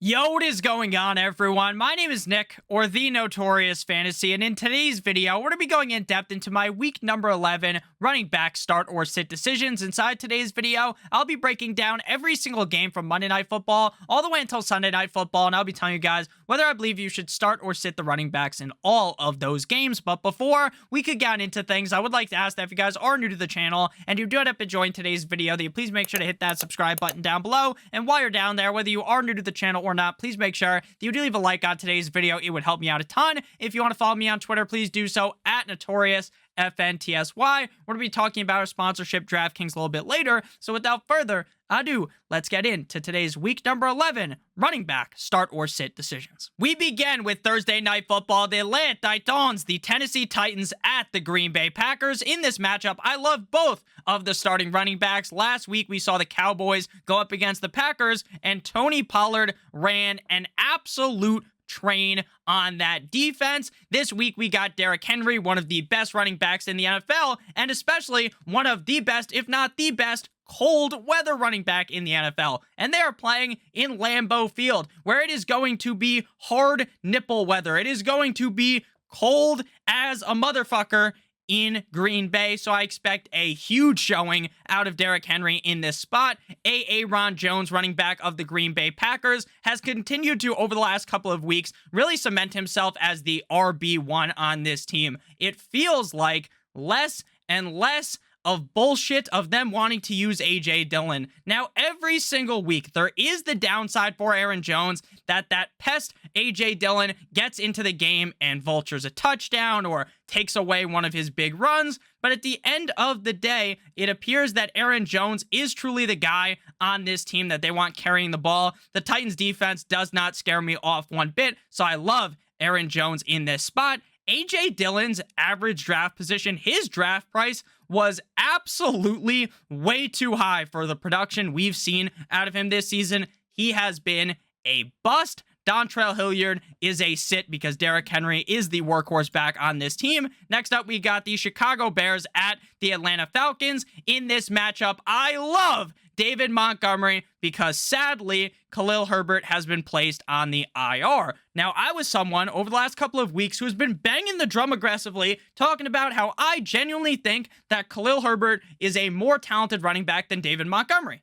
Yo, what is going on, everyone? My name is Nick, or The Notorious Fantasy, and in today's video, we're going to be going in depth into my week number 11 running back start or sit decisions. Inside today's video, I'll be breaking down every single game from Monday Night Football all the way until Sunday Night Football, and I'll be telling you guys whether I believe you should start or sit the running backs in all of those games. But before we could get into things, I would like to ask that if you guys are new to the channel and you do end up enjoying today's video, that you please make sure to hit that subscribe button down below. And while you're down there, whether you are new to the channel or not, please make sure that you do leave a like on today's video. It would help me out a ton. If you want to follow me on Twitter, please do so at NotoriousFNTSY. We're going to be talking about our sponsorship DraftKings a little bit later. So without further ado, let's get into today's week number 11 running back start or sit decisions. We begin with Thursday Night Football. The Atlanta Titans, the Tennessee Titans at the Green Bay Packers. In this matchup, I love both of the starting running backs. Last week, we saw the Cowboys go up against the Packers, and Tony Pollard ran an absolute train on that defense. This week, we got Derrick Henry, one of the best running backs in the NFL, and especially one of the best, if not the best, cold weather running back in the NFL. And they are playing in Lambeau Field, where it is going to be hard nipple weather. It is going to be cold as a motherfucker in Green Bay, so I expect a huge showing out of Derrick Henry in this spot. Aaron Jones, running back of the Green Bay Packers, has continued to, over the last couple of weeks, really cement himself as the RB1 on this team. It feels like less and less of bullshit of them wanting to use A.J. Dillon. Now, every single week, there is the downside for Aaron Jones that pest A.J. Dillon gets into the game and vultures a touchdown or takes away one of his big runs. But at the end of the day, it appears that Aaron Jones is truly the guy on this team that they want carrying the ball. The Titans defense does not scare me off one bit, so I love Aaron Jones in this spot. A.J. Dillon's average draft position, his draft price, was absolutely way too high for the production we've seen out of him this season. He has been a bust. Dontrell Hilliard is a sit because Derrick Henry is the workhorse back on this team. Next up, we got the Chicago Bears at the Atlanta Falcons. In this matchup, I love David Montgomery because sadly, Khalil Herbert has been placed on the IR. Now, I was someone over the last couple of weeks who has been banging the drum aggressively, talking about how I genuinely think that Khalil Herbert is a more talented running back than David Montgomery.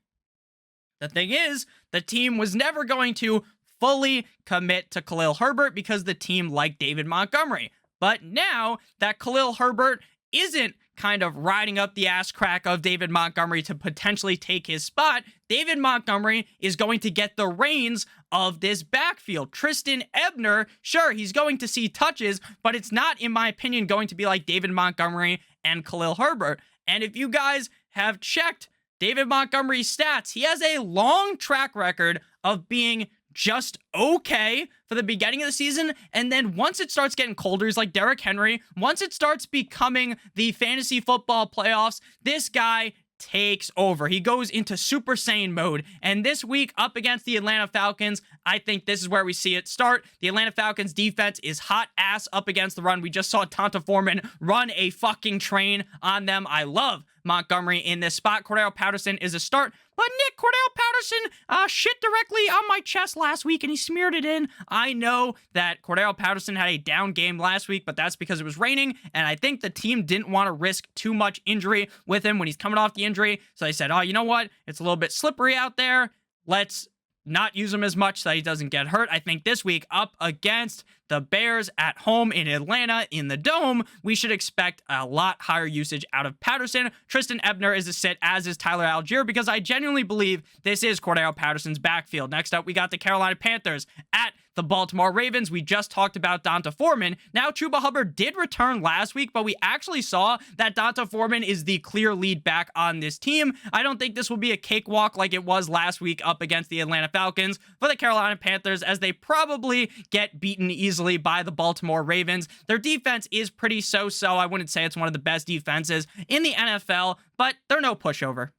The thing is, the team was never going to fully commit to Khalil Herbert because the team liked David Montgomery. But now that Khalil Herbert isn't kind of riding up the ass crack of David Montgomery to potentially take his spot, David Montgomery is going to get the reins of this backfield. Tristan Ebner, sure, he's going to see touches, but it's not, in my opinion, going to be like David Montgomery and Khalil Herbert. And if you guys have checked David Montgomery's stats, he has a long track record of being just okay for the beginning of the season, and then once it starts getting colder, he's like Derrick Henry. Once it starts becoming the fantasy football playoffs, this guy takes over. He goes into Super Saiyan mode, and this week up against the Atlanta Falcons, I think this is where we see it start. The Atlanta Falcons defense is hot ass up against the run. We just saw Tonta Foreman run a fucking train on them. I love Montgomery in this spot. Cordell Patterson is a start, but Nick, Cordell Patterson shit directly on my chest last week and he smeared it in. I know that Cordell Patterson had a down game last week, but that's because it was raining, and I think the team didn't want to risk too much injury with him when he's coming off the injury. So they said, oh, you know what? It's a little bit slippery out there. Let's not use him as much so that he doesn't get hurt. I think this week up against the Bears at home in Atlanta in the Dome, we should expect a lot higher usage out of Patterson. Tristan Ebner is a sit, as is Tyler Algier, because I genuinely believe this is Cordell Patterson's backfield. Next up, we got the Carolina Panthers at the Baltimore Ravens. We just talked about Tonta Foreman. Now, Chuba Hubbard did return last week, but we actually saw that Tonta Foreman is the clear lead back on this team. I don't think this will be a cakewalk like it was last week up against the Atlanta Falcons for the Carolina Panthers, as they probably get beaten easily by the Baltimore Ravens. Their defense is pretty so-so. I wouldn't say it's one of the best defenses in the NFL, but they're no pushover.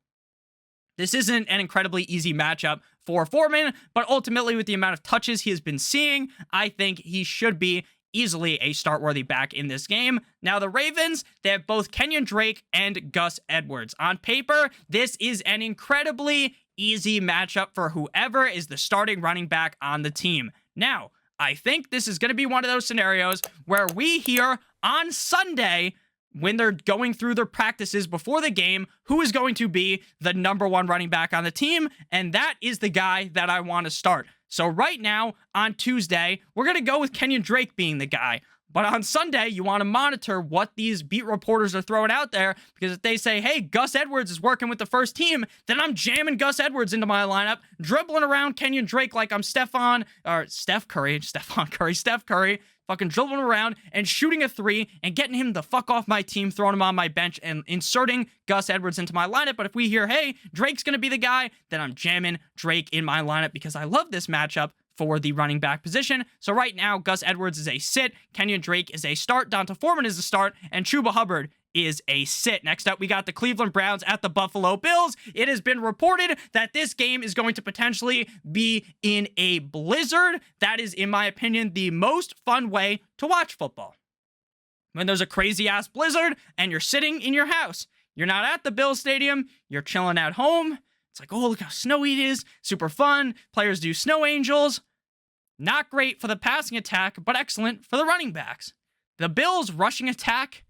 This isn't an incredibly easy matchup for Foreman, but ultimately with the amount of touches he has been seeing, I think he should be easily a start-worthy back in this game. Now, the Ravens, they have both Kenyon Drake and Gus Edwards. On paper, this is an incredibly easy matchup for whoever is the starting running back on the team. Now, I think this is going to be one of those scenarios where we hear on Sunday, when they're going through their practices before the game, who is going to be the number one running back on the team, and that is the guy that I want to start. So right now, on Tuesday, we're going to go with Kenyon Drake being the guy. But on Sunday, you want to monitor what these beat reporters are throwing out there, because if they say, hey, Gus Edwards is working with the first team, then I'm jamming Gus Edwards into my lineup, dribbling around Kenyon Drake like I'm Steph Curry, fucking dribbling around and shooting a three and getting him the fuck off my team, throwing him on my bench and inserting Gus Edwards into my lineup. But if we hear, hey, Drake's going to be the guy, then I'm jamming Drake in my lineup because I love this matchup for the running back position. So right now, Gus Edwards is a sit, Kenyon Drake is a start, Donta Foreman is a start, and Chuba Hubbard is a sit. Next up, we got the Cleveland Browns at the Buffalo Bills. It has been reported that this game is going to potentially be in a blizzard. That is, in my opinion, the most fun way to watch football. When there's a crazy-ass blizzard and you're sitting in your house. You're not at the Bills Stadium. You're chilling at home. It's like, oh, look how snowy it is. Super fun. Players do snow angels. Not great for the passing attack, but excellent for the running backs. The Bills' rushing attack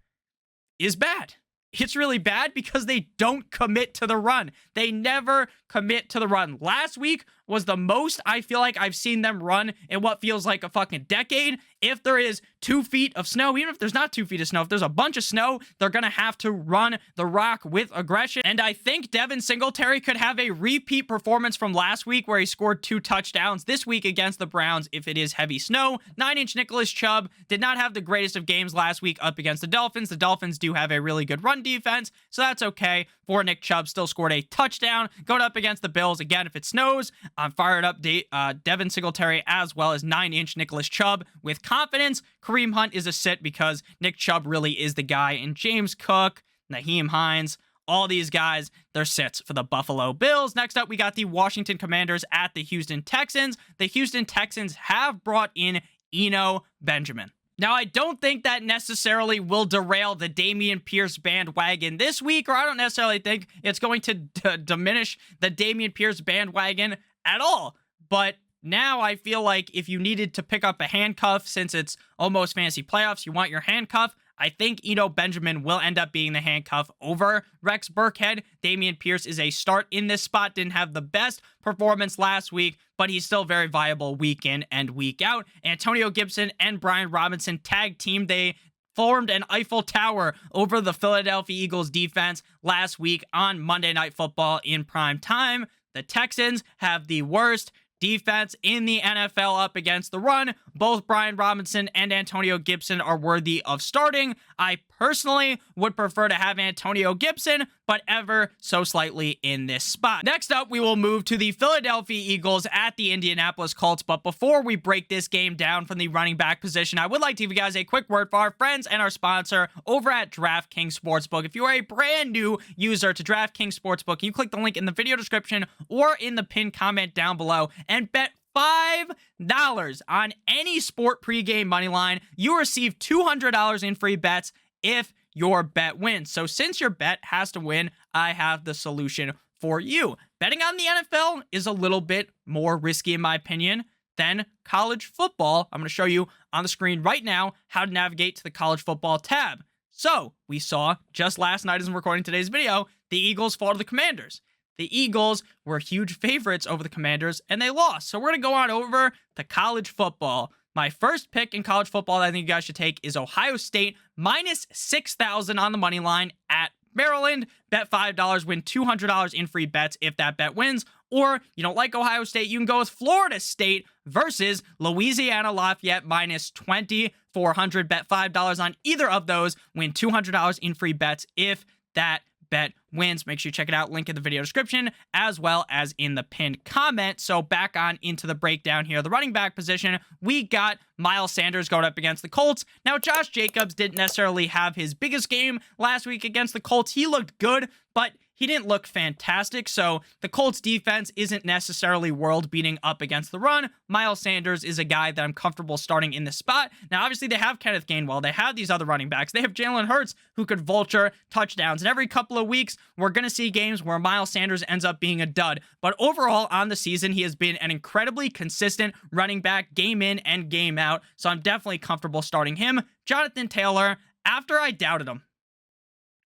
is bad. It's really bad because they don't commit to the run. They never commit to the run. Last week was the most I feel like I've seen them run in what feels like a fucking decade. If there is 2 feet of snow, even if there's not 2 feet of snow, if there's a bunch of snow, they're going to have to run the rock with aggression. And I think Devin Singletary could have a repeat performance from last week where he scored 2 touchdowns this week against the Browns if it is heavy snow. 9-inch Nicholas Chubb did not have the greatest of games last week up against the Dolphins. The Dolphins do have a really good run defense, so that's okay. For Nick Chubb, still scored a touchdown going up against the Bills. Again, if it snows, I'm fired up. Devin Singletary as well as 9-inch Nicholas Chubb with confidence. Kareem Hunt is a sit because Nick Chubb really is the guy. And James Cook, Naheem Hines, all these guys, they're sits for the Buffalo Bills. Next up, we got the Washington Commanders at the Houston Texans. The Houston Texans have brought in Eno Benjamin. Now, I don't think that necessarily will derail the Dameon Pierce bandwagon this week, or I don't necessarily think it's going to diminish the Dameon Pierce bandwagon at all. But now I feel like if you needed to pick up a handcuff, since it's almost fantasy playoffs, you want your handcuff, I think Eno Benjamin will end up being the handcuff over Rex Burkhead. Dameon Pierce is a start in this spot. Didn't have the best performance last week, but he's still very viable week in and week out. Antonio Gibson and Brian Robinson tag team. They formed an Eiffel Tower over the Philadelphia Eagles defense last week on Monday Night Football in prime time. The Texans have the worst defense in the NFL up against the run. Both Brian Robinson and Antonio Gibson are worthy of starting. I personally would prefer to have Antonio Gibson, but ever so slightly in this spot. Next up, we will move to the Philadelphia Eagles at the Indianapolis Colts. But before we break this game down from the running back position, I would like to give you guys a quick word for our friends and our sponsor over at DraftKings Sportsbook. If you are a brand new user to DraftKings Sportsbook, you click the link in the video description or in the pinned comment down below and bet $5 on any sport pregame money line. You receive $200 in free bets if your bet wins. So since your bet has to win, I have the solution for you. Betting on the NFL is a little bit more risky, in my opinion, than college football. I'm going to show you on the screen right now how to navigate to the college football tab. So we saw just last night as I'm recording today's video, the Eagles fall to the Commanders. The Eagles were huge favorites over the Commanders, and they lost. So we're going to go on over to college football. My first pick in college football that I think you guys should take is Ohio State, minus 6,000 on the money line at Maryland. Bet $5, win $200 in free bets if that bet wins. Or you don't like Ohio State, you can go with Florida State versus Louisiana Lafayette, minus 2,400. Bet $5 on either of those, win $200 in free bets if that bet wins. Make sure you check it out. Link in the video description as well as in the pinned comment. So back on into the breakdown here. The running back position, we got Miles Sanders going up against the Colts. Now, Josh Jacobs didn't necessarily have his biggest game last week against the Colts. He looked good, but he didn't look fantastic. So the Colts defense isn't necessarily world beating up against the run. Miles Sanders is a guy that I'm comfortable starting in this spot. Now, obviously, they have Kenneth Gainwell. They have these other running backs. They have Jalen Hurts, who could vulture touchdowns. And every couple of weeks, we're going to see games where Miles Sanders ends up being a dud. But overall, on the season, he has been an incredibly consistent running back, game in and game out. So I'm definitely comfortable starting him. Jonathan Taylor, after I doubted him,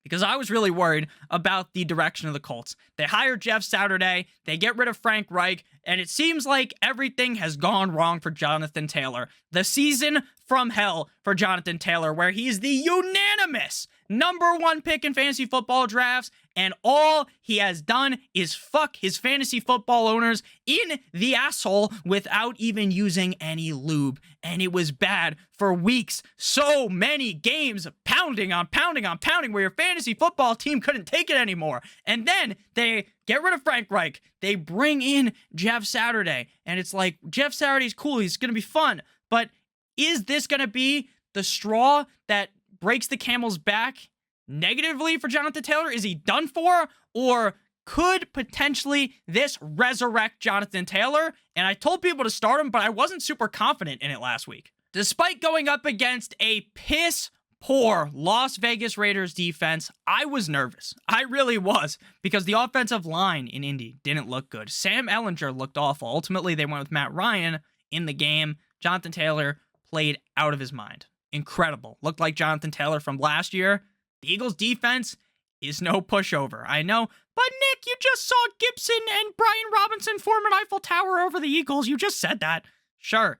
because I was really worried about the direction of the Colts. They hired Jeff Saturday, they get rid of Frank Reich, and it seems like everything has gone wrong for Jonathan Taylor. The season from hell for Jonathan Taylor, where he's the unanimous #1 pick in fantasy football drafts, and all he has done is fuck his fantasy football owners in the asshole without even using any lube. And it was bad for weeks. So many games, pounding on pounding on pounding, where your fantasy football team couldn't take it anymore. And then they get rid of Frank Reich. They bring in Jeff Saturday. And it's like, Jeff Saturday's cool. He's going to be fun. But is this going to be the straw that breaks the camel's back negatively for Jonathan Taylor? Is he done for? Or could potentially this resurrect Jonathan Taylor? And I told people to start him, but I wasn't super confident in it last week. Despite going up against a piss-poor Las Vegas Raiders defense, I was nervous. I really was, because the offensive line in Indy didn't look good. Sam Ehlinger looked awful. Ultimately, they went with Matt Ryan in the game. Jonathan Taylor played out of his mind. Incredible. Looked like Jonathan Taylor from last year. The Eagles' defense is no pushover. I know, but Nick, you just saw Gibson and Brian Robinson form an Eiffel Tower over the Eagles. You just said that. Sure,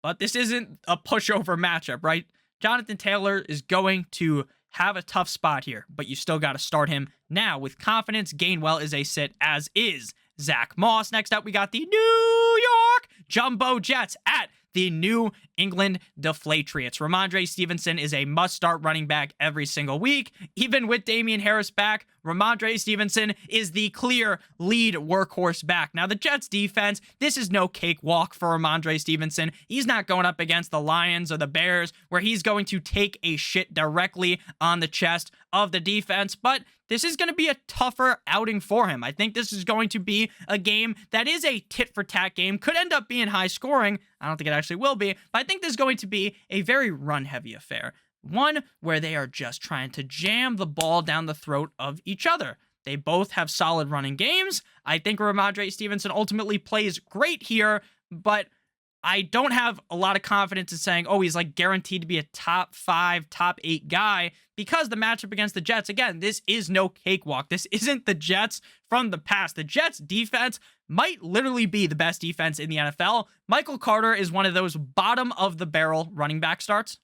but this isn't a pushover matchup, right? Jonathan Taylor is going to have a tough spot here, but you still got to start him now with confidence. Gainwell is a sit, as is Zach Moss. Next up, we got the New York Jumbo Jets at the New England Deflatriots. Ramondre Stevenson is a must-start running back every single week. Even with Damian Harris back, Ramondre Stevenson is the clear lead workhorse back. Now, the Jets defense, this is no cakewalk for Ramondre Stevenson. He's not going up against the Lions or the Bears, where he's going to take a shit directly on the chest of the defense, but this is going to be a tougher outing for him. I think this is going to be a game that is a tit-for-tat game. Could end up being high scoring. I don't think it actually will be, but I think this is going to be a very run-heavy affair. One where they are just trying to jam the ball down the throat of each other. They both have solid running games. I think Ramondre Stevenson ultimately plays great here, but I don't have a lot of confidence in saying, oh, he's like guaranteed to be a top 5, top 8 guy, because the matchup against the Jets, again, this is no cakewalk. This isn't the Jets from the past. The Jets defense might literally be the best defense in the NFL. Michael Carter is one of those bottom of the barrel running back starts.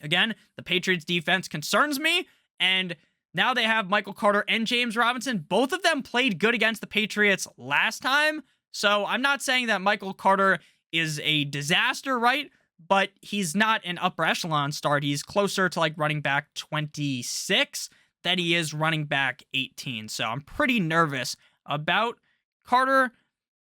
Again, the Patriots defense concerns me, and now they have Michael Carter and James Robinson. Both of them played good against the Patriots last time, so I'm not saying that Michael Carter is a disaster, right? But he's not an upper echelon start. He's closer to like running back 26 than he is running back 18. So I'm pretty nervous about Carter.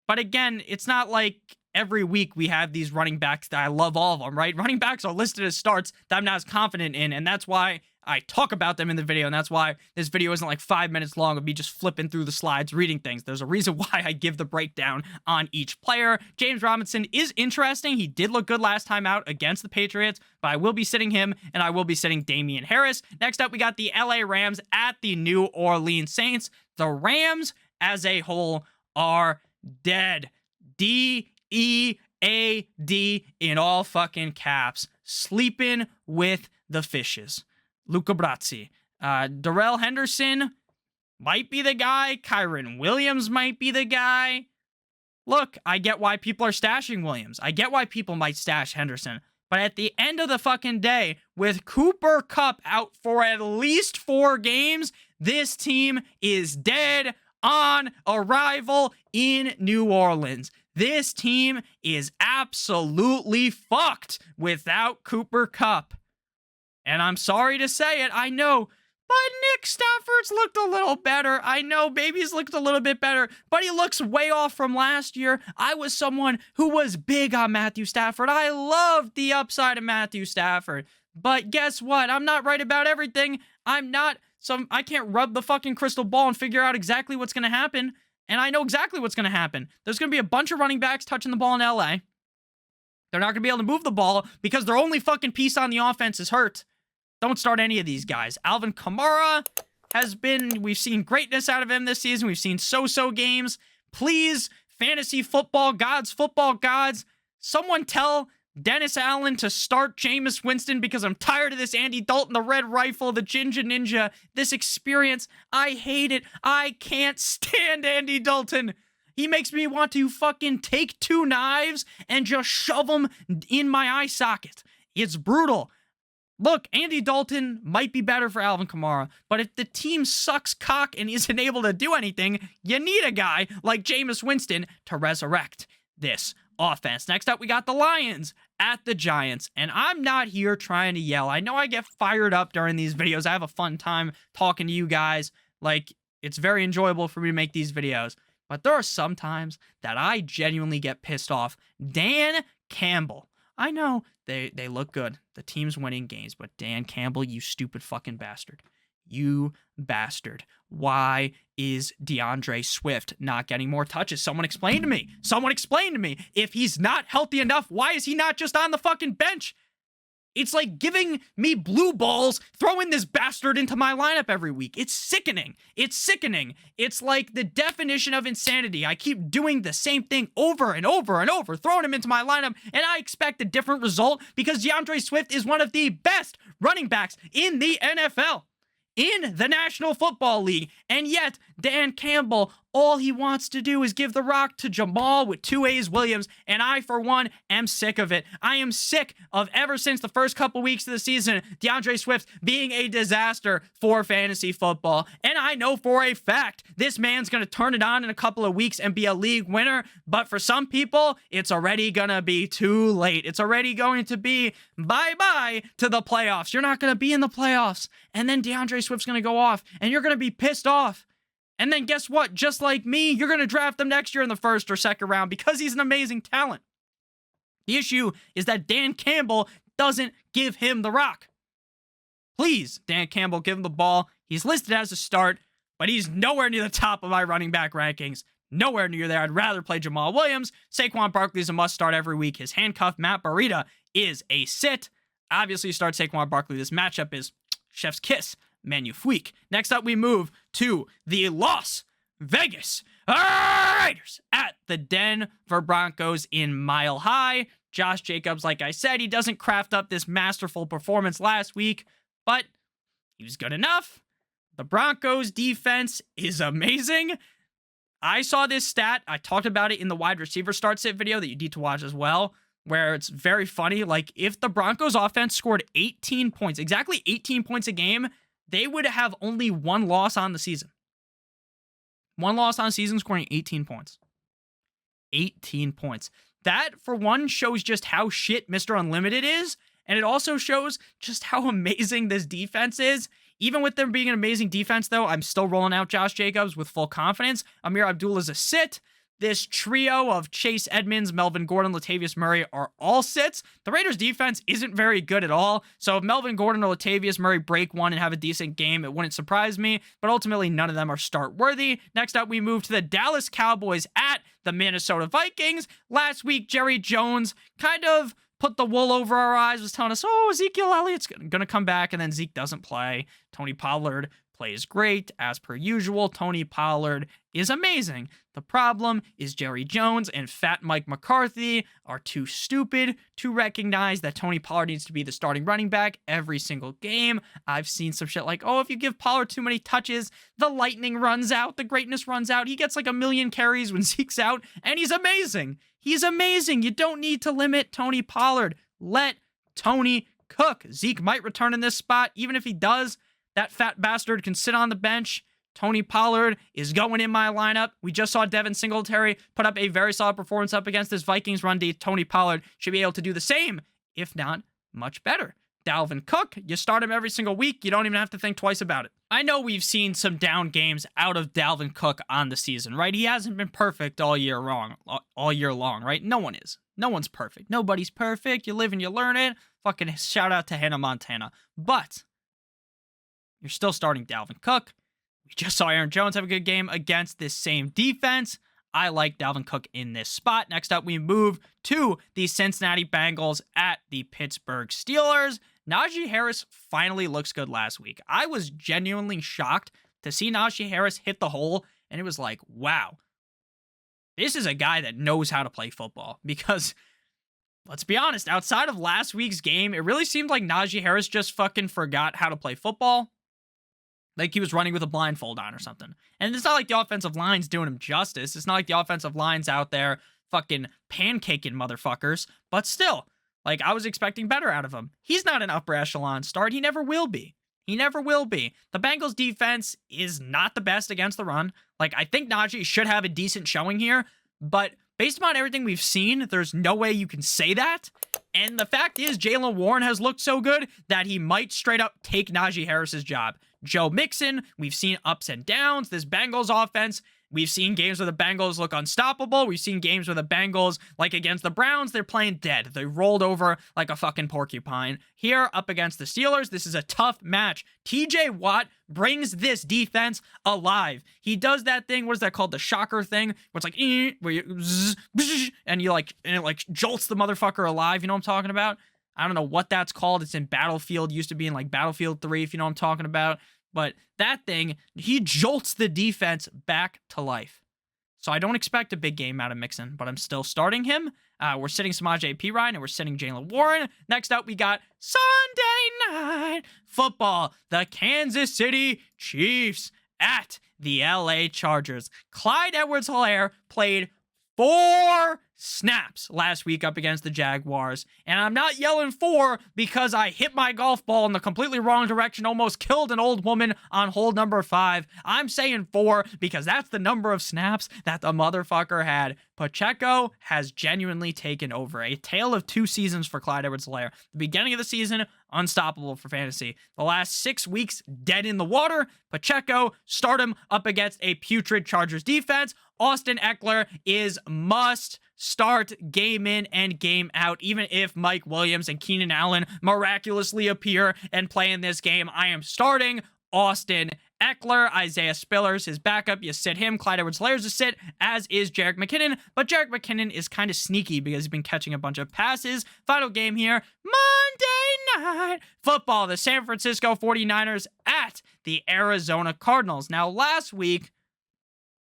But again, it's not like every week we have these running backs that I love all of them, right? Running backs are listed as starts that I'm not as confident in, and that's why I talk about them in the video, and that's why this video isn't like 5 minutes long of me just flipping through the slides, reading things. There's a reason why I give the breakdown on each player. James Robinson is interesting. He did look good last time out against the Patriots, but I will be sitting him, and I will be sitting Damian Harris. Next up, we got the LA Rams at the New Orleans Saints. The Rams, as a whole, are dead. D-E-A-D in all fucking caps. Sleeping with the fishes. Luca Brasi. Darrell Henderson might be the guy. Kyron Williams might be the guy. Look, I get why people are stashing Williams. I get why people might stash Henderson. But at the end of the fucking day, with Cooper Kupp out for at least 4 games, this team is dead on arrival in New Orleans. This team is absolutely fucked without Cooper Kupp. And I'm sorry to say it, I know, but Nick Stafford's looked a little better. I know Baby's looked a little bit better, but he looks way off from last year. I was someone who was big on Matthew Stafford. I loved the upside of Matthew Stafford. But guess what? I'm not right about everything. I'm not So I can't rub the fucking crystal ball and figure out exactly what's going to happen. And I know exactly what's going to happen. There's going to be a bunch of running backs touching the ball in LA. They're not going to be able to move the ball because their only fucking piece on the offense is hurt. Don't start any of these guys. Alvin Kamara we've seen greatness out of him this season. We've seen so-so games. Please, fantasy football gods, someone tell Dennis Allen to start Jameis Winston because I'm tired of this Andy Dalton, the Red Rifle, the Ginger Ninja, this experience. I hate it. I can't stand Andy Dalton. He makes me want to fucking take 2 knives and just shove them in my eye socket. It's brutal. Look, Andy Dalton might be better for Alvin Kamara, but if the team sucks cock and isn't able to do anything, you need a guy like Jameis Winston to resurrect this offense. Next up, we got the Lions at the Giants, and I'm not here trying to yell. I know I get fired up during these videos. I have a fun time talking to you guys. Like, it's very enjoyable for me to make these videos, but there are some times that I genuinely get pissed off. Dan Campbell. I know they look good. The team's winning games, but Dan Campbell, you stupid fucking bastard. You bastard. Why is DeAndre Swift not getting more touches? Someone explain to me. If he's not healthy enough, why is he not just on the fucking bench? It's like giving me blue balls, throwing this bastard into my lineup every week. It's sickening. It's like the definition of insanity. I keep doing the same thing over and over and over, throwing him into my lineup, and I expect a different result because DeAndre Swift is one of the best running backs in the NFL, in the National Football League. And yet, Dan Campbell, all he wants to do is give the rock to Jamal with 2 A's Williams, and I, for one, am sick of it. I am sick of, ever since the first couple weeks of the season, DeAndre Swift being a disaster for fantasy football. And I know for a fact this man's going to turn it on in a couple of weeks and be a league winner, but for some people, it's already going to be too late. It's already going to be bye-bye to the playoffs. You're not going to be in the playoffs, and then DeAndre Swift's going to go off, and you're going to be pissed off. And then guess what? Just like me, you're going to draft him next year in the first or second round because he's an amazing talent. The issue is that Dan Campbell doesn't give him the rock. Please, Dan Campbell, give him the ball. He's listed as a start, but he's nowhere near the top of my running back rankings. Nowhere near there. I'd rather play Jamal Williams. Saquon Barkley is a must start every week. His handcuff, Matt Breida, is a sit. Obviously, you start Saquon Barkley. This matchup is chef's kiss. Magnifique. Next up, we move to the Las Vegas Raiders at the Denver Broncos in Mile High. Josh Jacobs, like I said, he doesn't craft up this masterful performance last week, but he was good enough. The Broncos defense is amazing. I saw this stat. I talked about it in the wide receiver start sit video that you need to watch as well, where it's very funny. Like, if the Broncos offense scored 18 points, exactly 18 points a game, they would have only 1 loss on the season. 1 loss on the season, scoring 18 points. 18 points. That, for one, shows just how shit Mr. Unlimited is, and it also shows just how amazing this defense is. Even with them being an amazing defense, though, I'm still rolling out Josh Jacobs with full confidence. Amir Abdullah is a sit. This trio of Chase Edmonds, Melvin Gordon, Latavius Murray are all sits. The Raiders' defense isn't very good at all, so if Melvin Gordon or Latavius Murray break one and have a decent game, it wouldn't surprise me, but ultimately none of them are start-worthy. Next up, we move to the Dallas Cowboys at the Minnesota Vikings. Last week, Jerry Jones kind of put the wool over our eyes, was telling us, oh, Ezekiel Elliott's going to come back, and then Zeke doesn't play. Tony Pollard plays great, as per usual. Tony Pollard is amazing. The problem is Jerry Jones and Fat Mike McCarthy are too stupid to recognize that Tony Pollard needs to be the starting running back every single game. I've seen some shit like, oh, if you give Pollard too many touches, the lightning runs out, the greatness runs out. He gets like 1,000,000 carries when Zeke's out, and he's amazing. He's amazing. You don't need to limit Tony Pollard. Let Tony cook. Zeke might return in this spot. Even if he does, that fat bastard can sit on the bench. Tony Pollard is going in my lineup. We just saw Devin Singletary put up a very solid performance up against this Vikings run D. Tony Pollard should be able to do the same, if not much better. Dalvin Cook, you start him every single week. You don't even have to think twice about it. I know we've seen some down games out of Dalvin Cook on the season, right? He hasn't been perfect all year long, right? No one is. No one's perfect. Nobody's perfect. You live and you learn it. Fucking shout out to Hannah Montana. But you're still starting Dalvin Cook. We just saw Aaron Jones have a good game against this same defense. I like Dalvin Cook in this spot. Next up, we move to the Cincinnati Bengals at the Pittsburgh Steelers. Najee Harris finally looks good last week. I was genuinely shocked to see Najee Harris hit the hole, and it was like, wow, this is a guy that knows how to play football. Because, let's be honest, outside of last week's game, it really seemed like Najee Harris just fucking forgot how to play football. Like he was running with a blindfold on or something. And it's not like the offensive line's doing him justice. It's not like the offensive line's out there fucking pancaking motherfuckers. But still, like I was expecting better out of him. He's not an upper echelon start. He never will be. He never will be. The Bengals defense is not the best against the run. Like I think Najee should have a decent showing here. But based upon everything we've seen, there's no way you can say that. And the fact is, Jaylen Warren has looked so good that he might straight up take Najee Harris's job. Joe Mixon, we've seen ups and downs. This Bengals offense, we've seen games where the Bengals look unstoppable. We've seen games where the Bengals, like against the Browns, they're playing dead. They rolled over like a fucking porcupine. Here, up against the Steelers, this is a tough match. TJ Watt brings this defense alive. He does that thing, what is that called? The shocker thing, where it's like, where you zzz, bzz, and you like, and it like jolts the motherfucker alive. You know what I'm talking about? I don't know what that's called. It's in Battlefield. Used to be in like Battlefield 3, if you know what I'm talking about. But that thing, he jolts the defense back to life. So I don't expect a big game out of Mixon, but I'm still starting him. We're sitting Samaje Perine and we're sitting Jaylen Warren. Next up, we got Sunday Night Football. The Kansas City Chiefs at the LA Chargers. Clyde Edwards-Helaire played 4 snaps last week up against the Jaguars. And I'm not yelling 4 because I hit my golf ball in the completely wrong direction, almost killed an old woman on hole number 5. I'm saying 4 because that's the number of snaps that the motherfucker had. Pacheco has genuinely taken over. A tale of 2 seasons for Clyde Edwards-Helaire. The beginning of the season, unstoppable for fantasy. The last 6 weeks, dead in the water. Pacheco, start him up against a putrid Chargers defense. Austin Eckler is must start game in and game out. Even if Mike Williams and Keenan Allen miraculously appear and play in this game, I am starting Austin Eckler. Isaiah Spiller's his backup. You sit him. Clyde Edwards-Helaire's a sit, as is Jerick McKinnon. But Jerick McKinnon is kind of sneaky because he's been catching a bunch of passes. Final game here, Monday Night Football. The San Francisco 49ers at the Arizona Cardinals. Now, last week,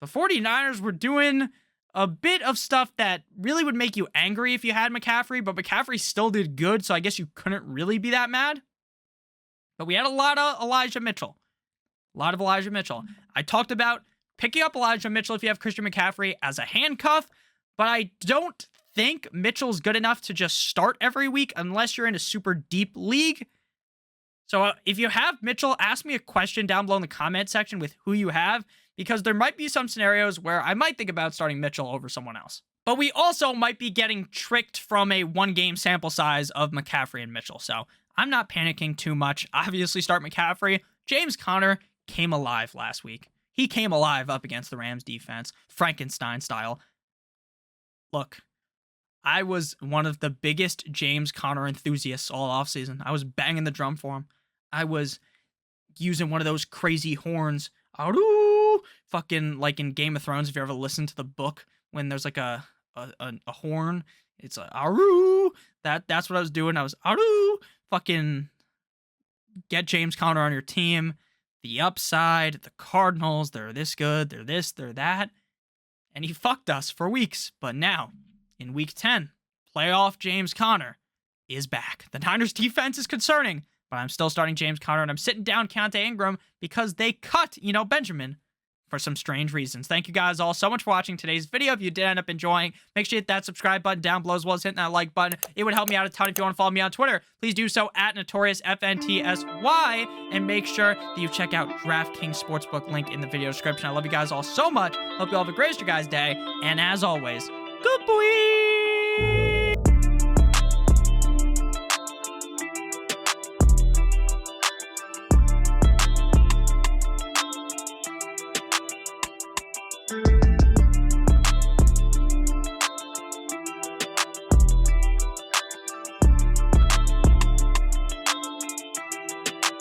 the 49ers were doing a bit of stuff that really would make you angry if you had McCaffrey, but McCaffrey still did good, so I guess you couldn't really be that mad. But we had a lot of Elijah Mitchell. I talked about picking up Elijah Mitchell if you have Christian McCaffrey as a handcuff, but I don't think Mitchell's good enough to just start every week unless you're in a super deep league. So if you have Mitchell, ask me a question down below in the comment section with who you have, because there might be some scenarios where I might think about starting Mitchell over someone else. But we also might be getting tricked from a 1-game sample size of McCaffrey and Mitchell. So I'm not panicking too much. Obviously, start McCaffrey. James Conner came alive last week. He came alive up against the Rams defense, Frankenstein style. Look, I was one of the biggest James Conner enthusiasts all offseason. I was banging the drum for him. I was using one of those crazy horns. Fucking like in Game of Thrones, if you ever listen to the book, when there's like a horn, it's like aru. That's what I was doing. I was aru. Fucking get James Conner on your team. The upside, the Cardinals, they're this good, they're this, they're that. And he fucked us for weeks. But now, in week 10, playoff James Conner is back. The Niners defense is concerning, but I'm still starting James Conner, and I'm sitting down Keontae Ingram because they cut, Benjamin for some strange reasons. Thank you guys all so much for watching today's video. If you did end up enjoying, make sure you hit that subscribe button down below, as well as hitting that like button. It would help me out a ton. If you want to follow me on Twitter, please do so at NotoriousFNTSY, and make sure that you check out DraftKings Sportsbook, link in the video description. I love you guys all so much. Hope you all have a great rest of your guys' day, and as always, good boy.